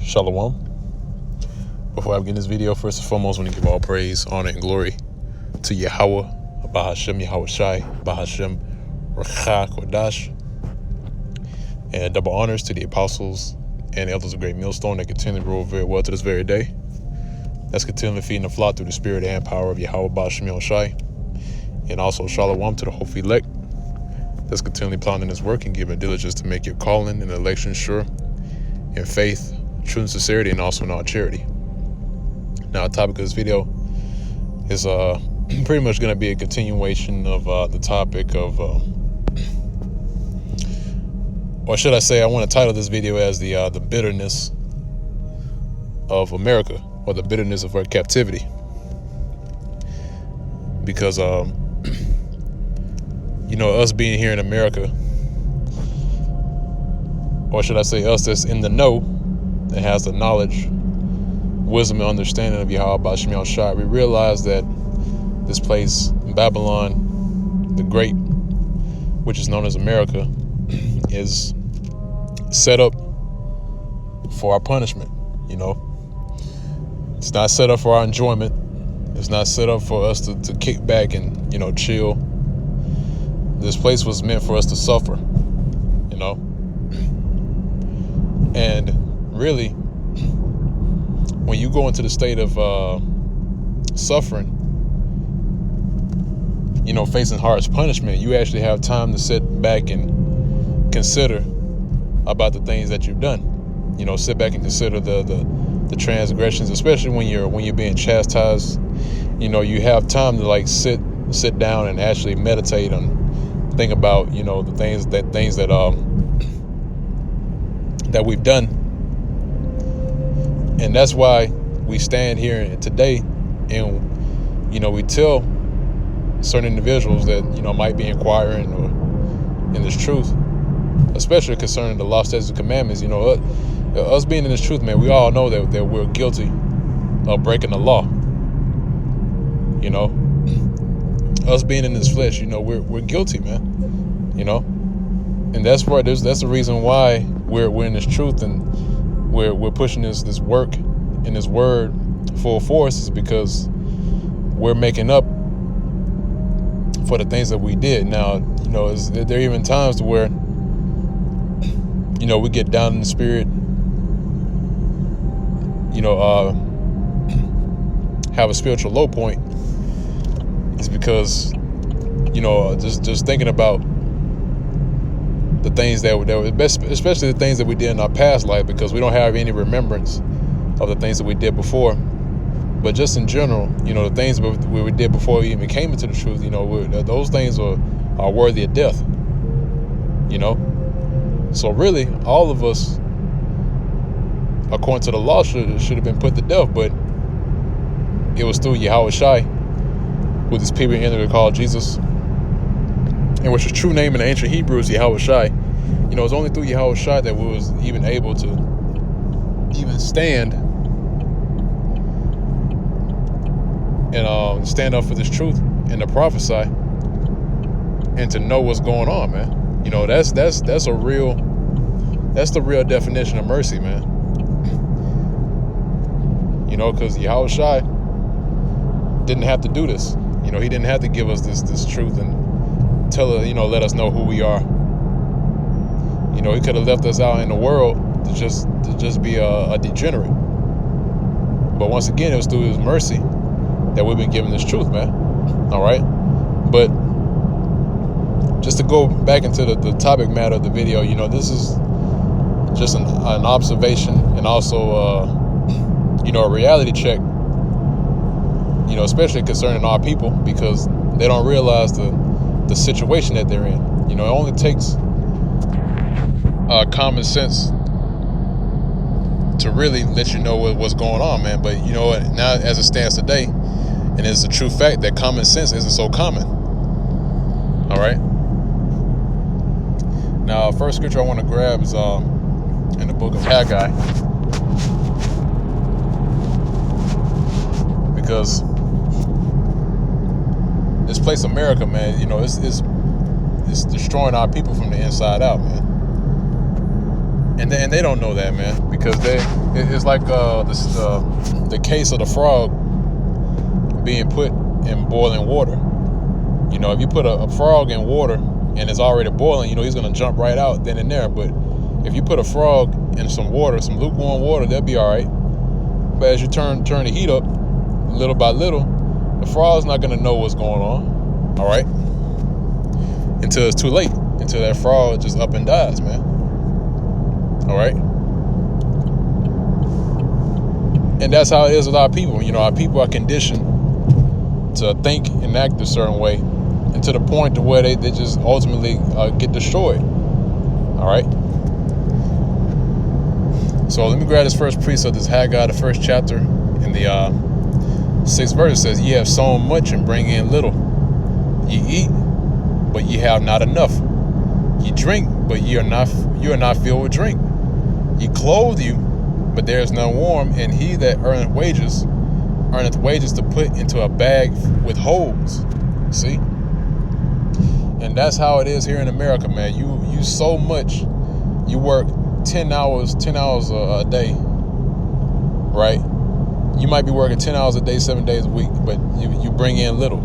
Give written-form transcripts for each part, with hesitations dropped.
Shalom. Before I begin this video, first and foremost, I want to give all praise, honor, and glory to Yahweh, Bahashem Yahweh Shai, Bahashem Racha Kodash, and double honors to the apostles and elders of Great Millstone that continue to grow very well to this very day. That's continually feeding the flock through the spirit and power of Yahweh Bahashem Yahweh Shai. And also Shalom to the hopeful elect that's continually planning this work and giving diligence to make your calling and election sure in faith, truth, and sincerity, and also in all charity. Now, the topic of this video is pretty much going to be a continuation of the topic of, or should I say, I want to title this video as the bitterness of America, or the bitterness of our captivity, because us being here in America, or should I say us that's in the know, that has the knowledge, wisdom, and understanding of Yahweh Bahashem Yahweh Shai, we realize that this place, Babylon the Great, which is known as America, is set up for our punishment. It's not set up for our enjoyment. It's not set up for us to kick back and chill. This place was meant for us to suffer, and really, when you go into the state of suffering, facing harsh punishment, you actually have time to sit back and consider about the things that you've done. Sit back and consider the transgressions, especially when you're being chastised. You have time to sit down and actually meditate and think about the things that we've done. And that's why we stand here today and we tell certain individuals that might be inquiring or in this truth, especially concerning the law, statutes, and commandments. Us being in this truth, man, we all know that we're guilty of breaking the law. Us being in this flesh, we're guilty, man. And that's the reason why we're in this truth and we're pushing this work and this word full force, is because we're making up for the things that we did. Now, there are even times to where we get down in the spirit, have a spiritual low point. It's because just thinking about the things that were best, especially the things that we did in our past life, because we don't have any remembrance of the things that we did before. But just in general, the things we did before we even came into the truth, those things are worthy of death. So really, all of us, according to the law, should have been put to death. But it was through Yahweh Shai, with his people in Israel called Jesus, and which his true name in the ancient Hebrew is Yahweh Shai. It's only through Yahweh Shai that we was even able to even stand and stand up for this truth and to prophesy and to know what's going on, man. That's the real definition of mercy, man. Because Yahweh Shai didn't have to do this. He didn't have to give us this truth and tell us, let us know who we are. He could have left us out in the world to just be a degenerate. But once again, it was through his mercy that we've been given this truth, man. All right. But just to go back into the topic matter of the video, this is just an observation and also, a reality check, especially concerning our people, because they don't realize the situation that they're in. It only takes common sense to really let you know what's going on, man. But now as it stands today, and it's a true fact that common sense isn't so common. All right. Now, first scripture I want to grab is in the book of Haggai, because this place, America, man, it's destroying our people from the inside out, man. And they don't know that, man, because it's like the case of the frog being put in boiling water. You know, if you put a frog in water and it's already boiling, you know, he's going to jump right out then and there. But if you put a frog in some water, some lukewarm water, they'll be all right. But as you turn the heat up little by little, the frog's not going to know what's going on, all right? Until it's too late, until that frog just up and dies, man. All right? And that's how it is with our people. You know, our people are conditioned to think and act a certain way, and to the point to where they just ultimately get destroyed. All right? So let me grab this first precept, this Haggai, the first chapter, in the 6th verse. It says, "Ye have sown much and bring in little. Ye eat, but ye have not enough. Ye drink, but you are not filled with drink. Ye clothe you, but there is none warm, and he that earneth wages to put into a bag with holes." See? And that's how it is here in America, man. You so much, you work 10 hours a day, right? You might be working 10 hours a day, 7 days a week, but you bring in little.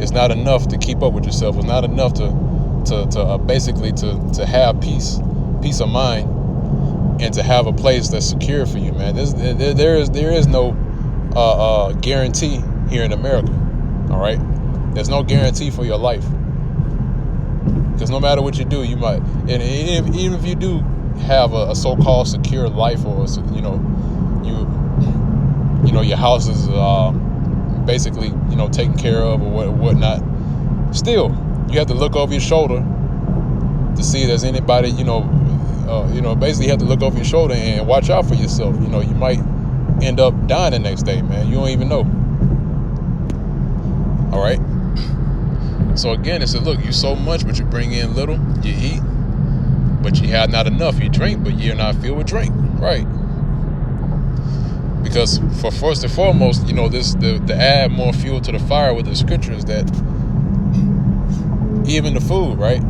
It's not enough to keep up with yourself. It's not enough to basically to have peace of mind, and to have a place that's secure for you, man. There is no guarantee here in America. All right, there's no guarantee for your life, because no matter what you do, you might, and even if you do have a so-called secure life, or you know your house is basically taken care of or whatnot, still you have to look over your shoulder to see if there's anybody. Basically you have to look over your shoulder and watch out for yourself. You might end up dying the next day, man. You don't even know. All right. So again, it said, look, you sow much, but you bring in little. You eat, but you have not enough. You drink, but you're not filled with drink. Right. Because for first and foremost, to add more fuel to the fire with the scriptures, that even the food, right?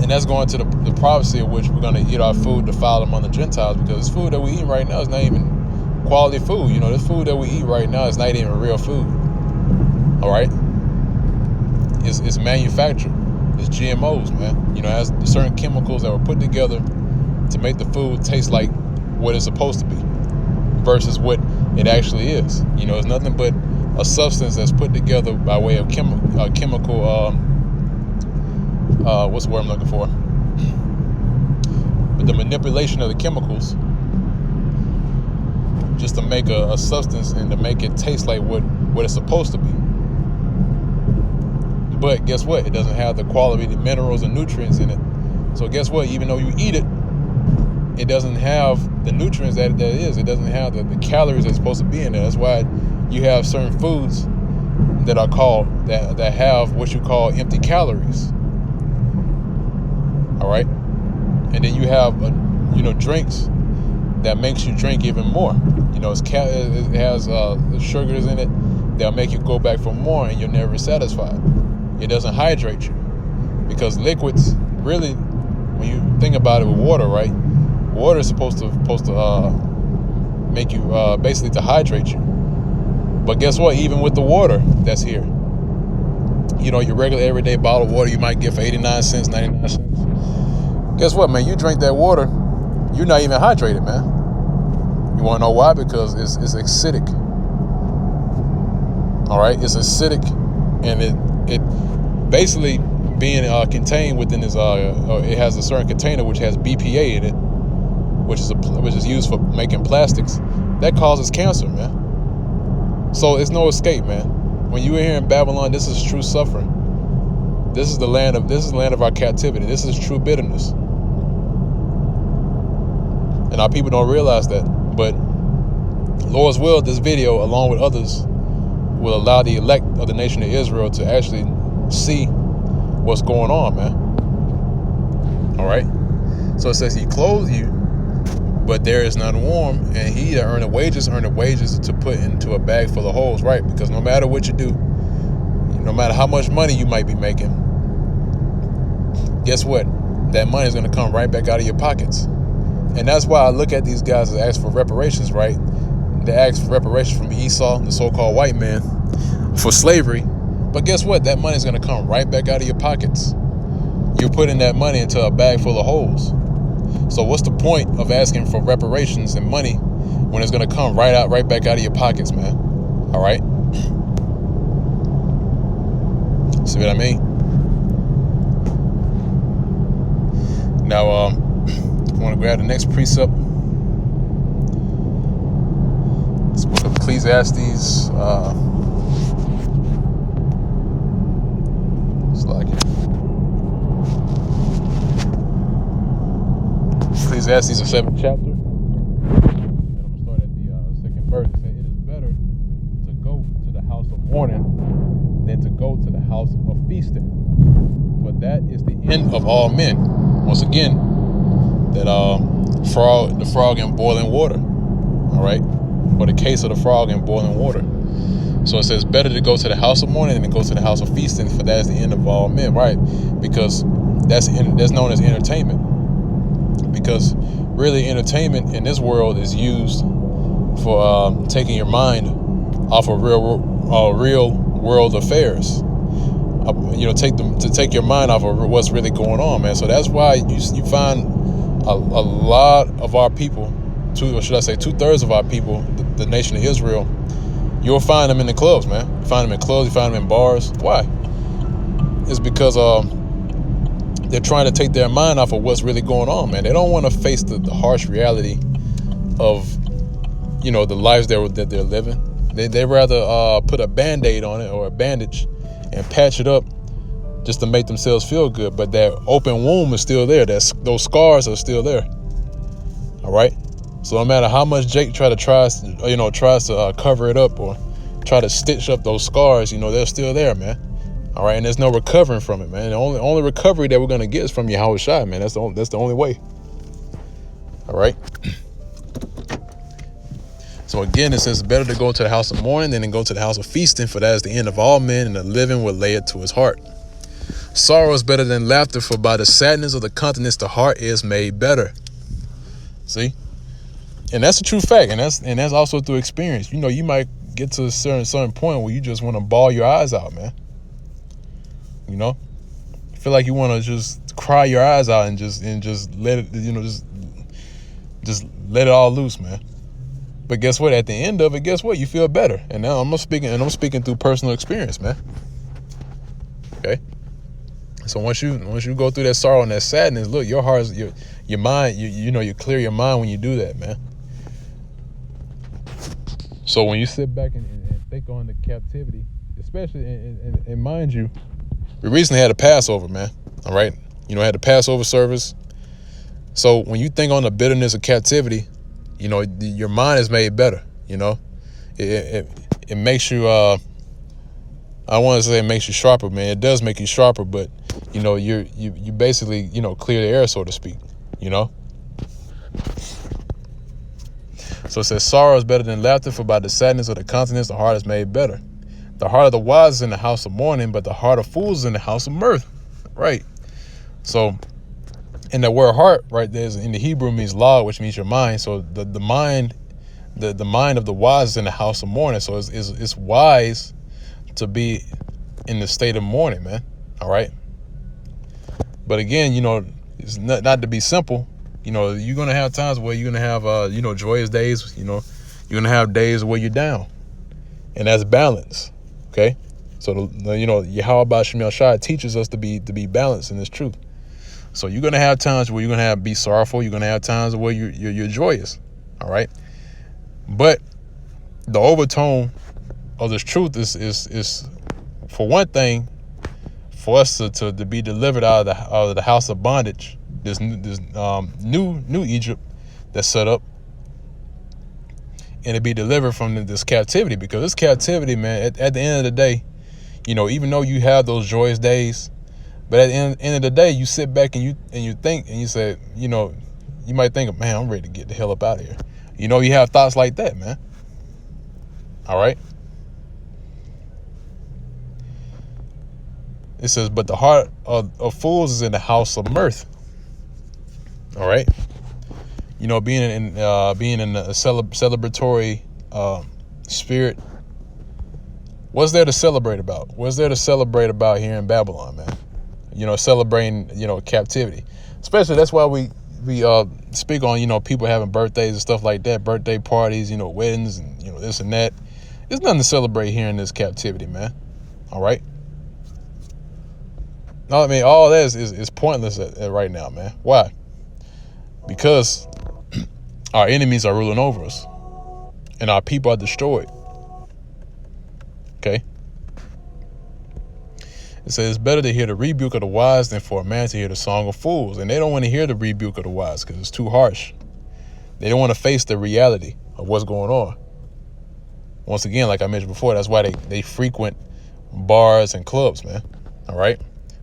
And that's going to the prophecy of which we're going to eat our food defiled among the Gentiles, because this food that we eat right now is not even quality food. This food that we eat right now is not even real food. All right? It's manufactured. It's GMOs, man. It has certain chemicals that were put together to make the food taste like what it's supposed to be versus what it actually is. It's nothing but a substance that's put together by way of chemical, what's the word I'm looking for? But the manipulation of the chemicals just to make a substance and to make it taste like what it's supposed to be. But guess what? It doesn't have the quality, the minerals and nutrients in it. So guess what? Even though you eat it, it doesn't have the nutrients that it is. It doesn't have the calories that's supposed to be in there. That's why you have certain foods that are called, that have what you call empty calories. All right? And then you have, drinks that makes you drink even more. It has sugars in it that'll make you go back for more, and you're never satisfied. It doesn't hydrate you, because liquids, really, when you think about it with water, right? Water is supposed to make you basically to hydrate you. But guess what? Even with the water that's here, your regular everyday bottle of water you might get for 89 cents, 99 cents. Guess what, man? You drink that water, you're not even hydrated, man. You want to know why? Because it's acidic. All right, it's acidic, and it basically being contained within this. It has a certain container which has BPA in it, which is used for making plastics, that causes cancer, man. So it's no escape, man. When you were here in Babylon, this is true suffering. This is the land of our captivity. This is true bitterness. And our people don't realize that. But Lord's will, this video, along with others, will allow the elect of the nation of Israel to actually see what's going on, man. All right? So it says, he clothed you, but there is none warm, and he that earneth wages to put into a bag full of holes, right? Because no matter what you do, no matter how much money you might be making, guess what? that money is going to come right back out of your pockets. And that's why I look at these guys that ask for reparations, right? They ask for reparations from Esau, the so-called white man, for slavery. But guess what? That money is going to come right back out of your pockets. You're putting that money into a bag full of holes. So what's the point of asking for reparations and money when it's going to come right back out of your pockets, man? All right? See what I mean? Now, I want to grab the next precept. This book of Ecclesiastes. It's like it. Ecclesiastes, the 7th chapter. And I'm going to start at the 2nd verse. It says, "It is better to go to the house of mourning than to go to the house of feasting. For that is the end of all men." Once again, that the frog in boiling water. All right? Or the case of the frog in boiling water. So it says, better to go to the house of mourning than to go to the house of feasting, for that is the end of all men, right? Because that's known as entertainment. Because really, entertainment in this world is used for taking your mind off of real world affairs. Take your mind off of what's really going on, man. So that's why you find a lot of our people, or should I say 2/3 of our people, the nation of Israel, you'll find them in the clubs, man. You find them in clubs, you find them in bars. Why? It's because they're trying to take their mind off of what's really going on, man. They don't want to face the harsh reality of, the lives that they're living. They rather put a Band-Aid on it or a bandage and patch it up just to make themselves feel good. But that open wound is still there. Those scars are still there. All right. So no matter how much Jake tries to cover it up or try to stitch up those scars, they're still there, man. All right, and there's no recovering from it, man. The only recovery that we're gonna get is from Yahweh Shai, man. That's the only way. All right. So again, it says, better to go to the house of mourning than to go to the house of feasting, for that is the end of all men, and the living will lay it to his heart. Sorrow is better than laughter, for by the sadness of the countenance the heart is made better. See? And that's a true fact, and that's also through experience. You might get to a certain point where you just want to bawl your eyes out, man. I feel like you want to just cry your eyes out and just let it, just let it all loose, man. But guess what? At the end of it, guess what? You feel better. And now I'm speaking through personal experience, man. Okay. So once you go through that sorrow and that sadness, look, your heart, your mind, you clear your mind when you do that, man. So when you sit back and think on the captivity, especially, and mind you, we recently had a Passover, man. All right. Had the Passover service. So when you think on the bitterness of captivity, your mind is made better. It makes you, I want to say it makes you sharper, man. It does make you sharper, but you basically, clear the air, so to speak, So it says, sorrow is better than laughter, for by the sadness of the countenance the heart is made better. The heart of the wise is in the house of mourning, but the heart of fools is in the house of mirth. Right. So, and the word heart, right, there's in the Hebrew means law, which means your mind. So the mind, the mind of the wise is in the house of mourning. So it's wise to be in the state of mourning, man. All right. But again, it's not to be simple. You're gonna have times where you're gonna have joyous days. You're gonna have days where you're down, and that's balance. Okay. So Yahweh Ba'Shem Yahshua teaches us to be balanced in this truth. So you're gonna have times where you're gonna be sorrowful. You're gonna have times where you're joyous. All right. But the overtone of this truth is for one thing, for us to be delivered out of the house of bondage, this new Egypt that's set up, and to be delivered from this captivity, because this captivity, man, at the end of the day, even though you have those joyous days, but at the end of the day, you sit back and you think and you say, you might think, man, I'm ready to get the hell up out of here. You have thoughts like that, man. All right. It says, but the heart of fools is in the house of mirth. All right. You know, being in a celebratory spirit. What's there to celebrate about? What's there to celebrate about here in Babylon, man? You know, celebrating, you know, captivity. Especially that's why we speak on, you know, people having birthdays and stuff like that, birthday parties, you know, weddings and, you know, this and that. There's nothing to celebrate here in this captivity, man. All right. No, I mean, all that is pointless right now, man. Why? Because our enemies are ruling over us and our people are destroyed. Okay. It says it's better to hear the rebuke of the wise than for a man to hear the song of fools. And they don't want to hear the rebuke of the wise because it's too harsh. They don't want to face the reality of what's going on. Once again, like I mentioned before, that's why they frequent bars and clubs, man. All right.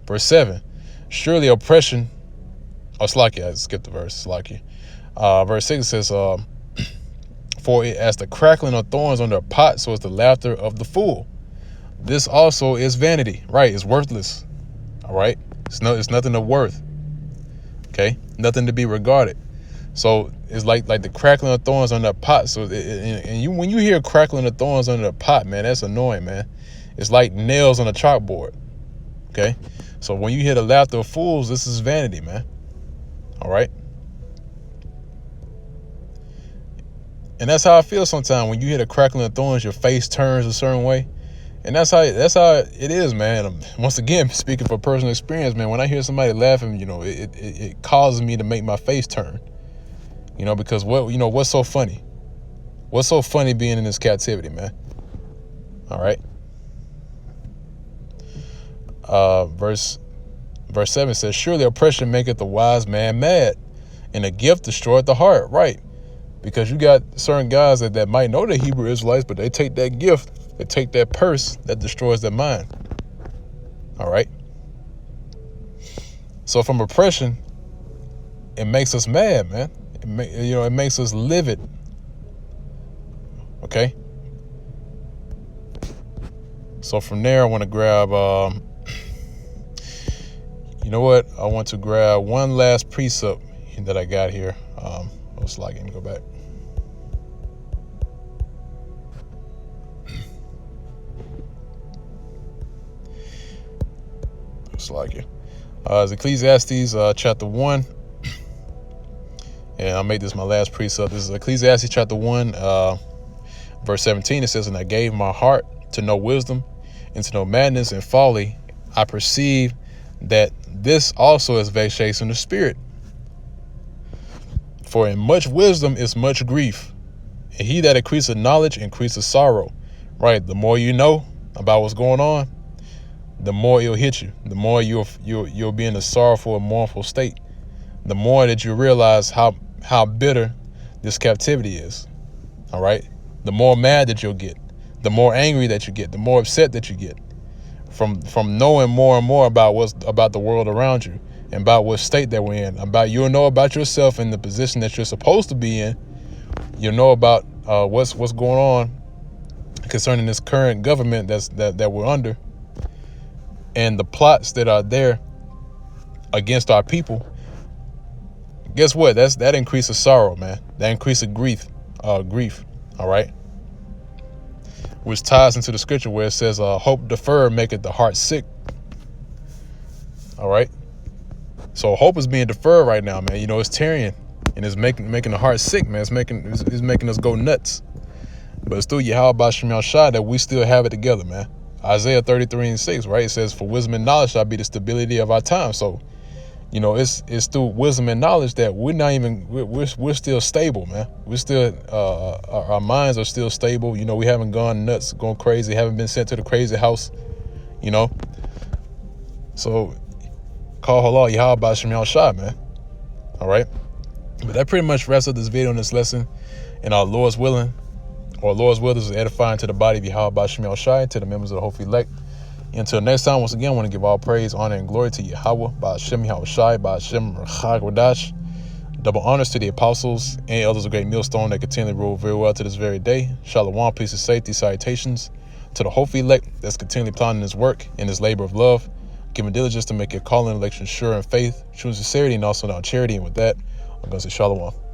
Verse 7. Surely oppression. Oh, Slakia, I skipped the verse. Slakia. Verse 6 says, for it as the crackling of thorns under a pot, so is the laughter of the fool. This also is vanity, right? It's worthless. All right. It's nothing of worth. Okay. Nothing to be regarded. So it's like the crackling of thorns under a pot. So when you hear crackling of thorns under a pot, man, that's annoying, man. It's like nails on a chalkboard. Okay. So when you hear the laughter of fools, this is vanity, man. All right. And that's how I feel sometimes when you hear the crackling of thorns, your face turns a certain way. And that's how it is, man. Once again, speaking from personal experience, man, when I hear somebody laughing, you know, it causes me to make my face turn. You know, because what's so funny? What's so funny being in this captivity, man? All right. Verse 7 says, surely oppression maketh the wise man mad, and a gift destroyeth the heart. Right. Because you got certain guys that might know the Hebrew Israelites, but they take that gift, they take that purse that destroys their mind. All right. So from oppression, it makes us mad, man. It makes us livid. Okay. So from there, I want to grab, you know what? I want to grab one last precept that I got here. Let's let me go back. It's Ecclesiastes chapter 1. And I'll make this my last precept. This is Ecclesiastes chapter 1, verse 17. It says, and I gave my heart to know wisdom and to know madness and folly. I perceive that this also is vexation of spirit. For in much wisdom is much grief, and he that increaseth knowledge increaseth sorrow. Right? The more you know about what's going on, the more it'll hit you. The more you'll be in a sorrowful and mournful state. The more that you realize how bitter this captivity is. All right? The more mad that you'll get, the more angry that you get, the more upset that you get from knowing more and more about the world around you and about what state that we're in. You'll know about yourself and the position that you're supposed to be in. You'll know about what's going on concerning this current government that we're under and the plots that are there against our people. Guess what? That increases sorrow, man. That increases grief. All right. Which ties into the scripture where it says, hope deferred maketh the heart sick. All right. So hope is being deferred right now, man. You know, it's tearing and it's making the heart sick, man. It's making us go nuts. But it's through Yahweh B'Shem Yahushua that we still have it together, man. Isaiah 33:6, right? It says, for wisdom and knowledge shall be the stability of our time. So, you know, it's through wisdom and knowledge that we're still stable, man. We're still, our minds are still stable. You know, we haven't gone nuts, going crazy, haven't been sent to the crazy house, you know. So, call halal Yahweh B'Shem Yahushua, man. All right. But that pretty much wraps up this video on this lesson. And our Lord's willing, or Lord's will, this is edifying to the body of Yahweh B'Shem Yahushua, to the members of the Hopefully Elect. Until next time, once again, I want to give all praise, honor, and glory to Yahweh, B'Shem Yahushua, B'Shem Rachag Wadash. Double honors to the apostles and elders of Great Millstone that continually rule very well to this very day. Shalom, peace and safety, salutations to the Hopefully Elect that's continually planning his work in his labor of love, giving diligence to make your calling and election sure in faith, true sincerity, and also now charity. And with that, I'm going to say shalom.